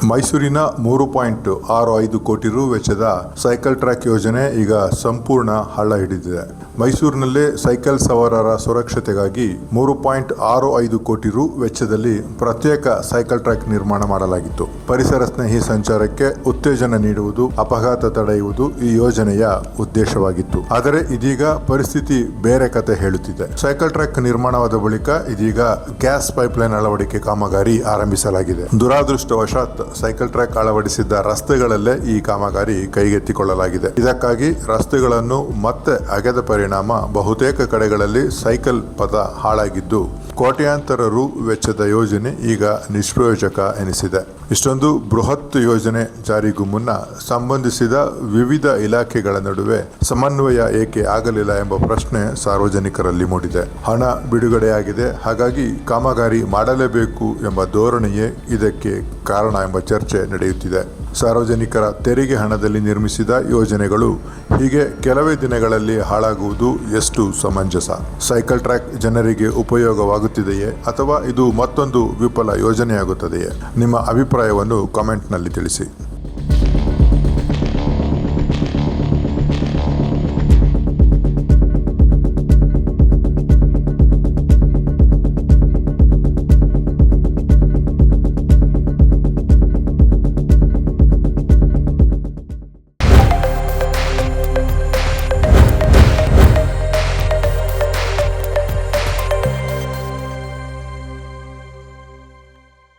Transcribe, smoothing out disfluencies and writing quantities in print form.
ಮೈಸೂರಿನ 3.65 ಕೋಟಿ ರು ವೆಚ್ಚದ ಸೈಕಲ್ ಟ್ರ್ಯಾಕ್ ಯೋಜನೆ ಈಗ ಸಂಪೂರ್ಣ ಹಳ್ಳ ಹಿಡಿದಿದೆ. ಮೈಸೂರಿನಲ್ಲಿ ಸೈಕಲ್ ಸವಾರರ ಸುರಕ್ಷತೆಗಾಗಿ 3.65 ಕೋಟಿ ರು ವೆಚ್ಚದಲ್ಲಿ ಪ್ರತ್ಯೇಕ ಸೈಕಲ್ ಟ್ರ್ಯಾಕ್ ನಿರ್ಮಾಣ ಮಾಡಲಾಗಿತ್ತು. ಪರಿಸರ ಸ್ನೇಹಿ ಸಂಚಾರಕ್ಕೆ ಉತ್ತೇಜನ ನೀಡುವುದು, ಅಪಘಾತ ತಡೆಯುವುದು ಈ ಯೋಜನೆಯ ಉದ್ದೇಶವಾಗಿತ್ತು. ಆದರೆ ಇದೀಗ ಪರಿಸ್ಥಿತಿ ಬೇರೆ ಕತೆ ಹೇಳುತ್ತಿದೆ. ಸೈಕಲ್ ಟ್ರ್ಯಾಕ್ ನಿರ್ಮಾಣವಾದ ಬಳಿಕ ಇದೀಗ ಗ್ಯಾಸ್ ಪೈಪ್ಲೈನ್ ಅಳವಡಿಕೆ ಕಾಮಗಾರಿ ಆರಂಭಿಸಲಾಗಿದೆ. ದುರಾದೃಷ್ಟವಶಾತ್ ಸೈಕಲ್ ಟ್ರ್ಯಾಕ್ ಅಳವಡಿಸಿದ್ದ ರಸ್ತೆಗಳಲ್ಲೇ ಈ ಕಾಮಗಾರಿ ಕೈಗೆತ್ತಿಕೊಳ್ಳಲಾಗಿದೆ. ಇದಕ್ಕಾಗಿ ರಸ್ತೆಗಳನ್ನು ಮತ್ತೆ ಅಗೆದ ಪರಿಣಾಮ ಬಹುತೇಕ ಕಡೆಗಳಲ್ಲಿ ಸೈಕಲ್ ಪಥ ಹಾಳಾಗಿದ್ದು, ಕೋಟ್ಯಾಂತರ ರು ವೆಚ್ಚದ ಯೋಜನೆ ಈಗ ನಿಷ್ಪ್ರಯೋಜಕ ಎನಿಸಿದೆ. ಇಷ್ಟೊಂದು ಬೃಹತ್ ಯೋಜನೆ ಜಾರಿಗೂ ಮುನ್ನ ಸಂಬಂಧಿಸಿದ ವಿವಿಧ ಇಲಾಖೆಗಳ ನಡುವೆ ಸಮನ್ವಯ ಏಕೆ ಆಗಲಿಲ್ಲ ಎಂಬ ಪ್ರಶ್ನೆ ಸಾರ್ವಜನಿಕರಲ್ಲಿ ಮೂಡಿದೆ. ಹಣ ಬಿಡುಗಡೆಯಾಗಿದೆ, ಹಾಗಾಗಿ ಕಾಮಗಾರಿ ಮಾಡಲೇಬೇಕು ಎಂಬ ಧೋರಣೆಯೇ ಇದಕ್ಕೆ ಕಾರಣ ಎಂಬ ಚರ್ಚೆ ನಡೆಯುತ್ತಿದೆ. ಸಾರ್ವಜನಿಕರ ತೆರಿಗೆ ಹಣದಲ್ಲಿ ನಿರ್ಮಿಸಿದ ಯೋಜನೆಗಳು ಹೀಗೆ ಕೆಲವೇ ದಿನಗಳಲ್ಲಿ ಹಾಳಾಗುವುದು ಎಷ್ಟು ಸಮಂಜಸ? ಸೈಕಲ್ ಟ್ರ್ಯಾಕ್ ಜನರಿಗೆ ಉಪಯೋಗವಾಗುತ್ತಿದೆಯೇ ಅಥವಾ ಇದು ಮತ್ತೊಂದು ವಿಫಲ ಯೋಜನೆಯಾಗುತ್ತದೆಯೇ? ನಿಮ್ಮ ಅಭಿಪ್ರಾಯವನ್ನು ಕಾಮೆಂಟ್ನಲ್ಲಿ ತಿಳಿಸಿ.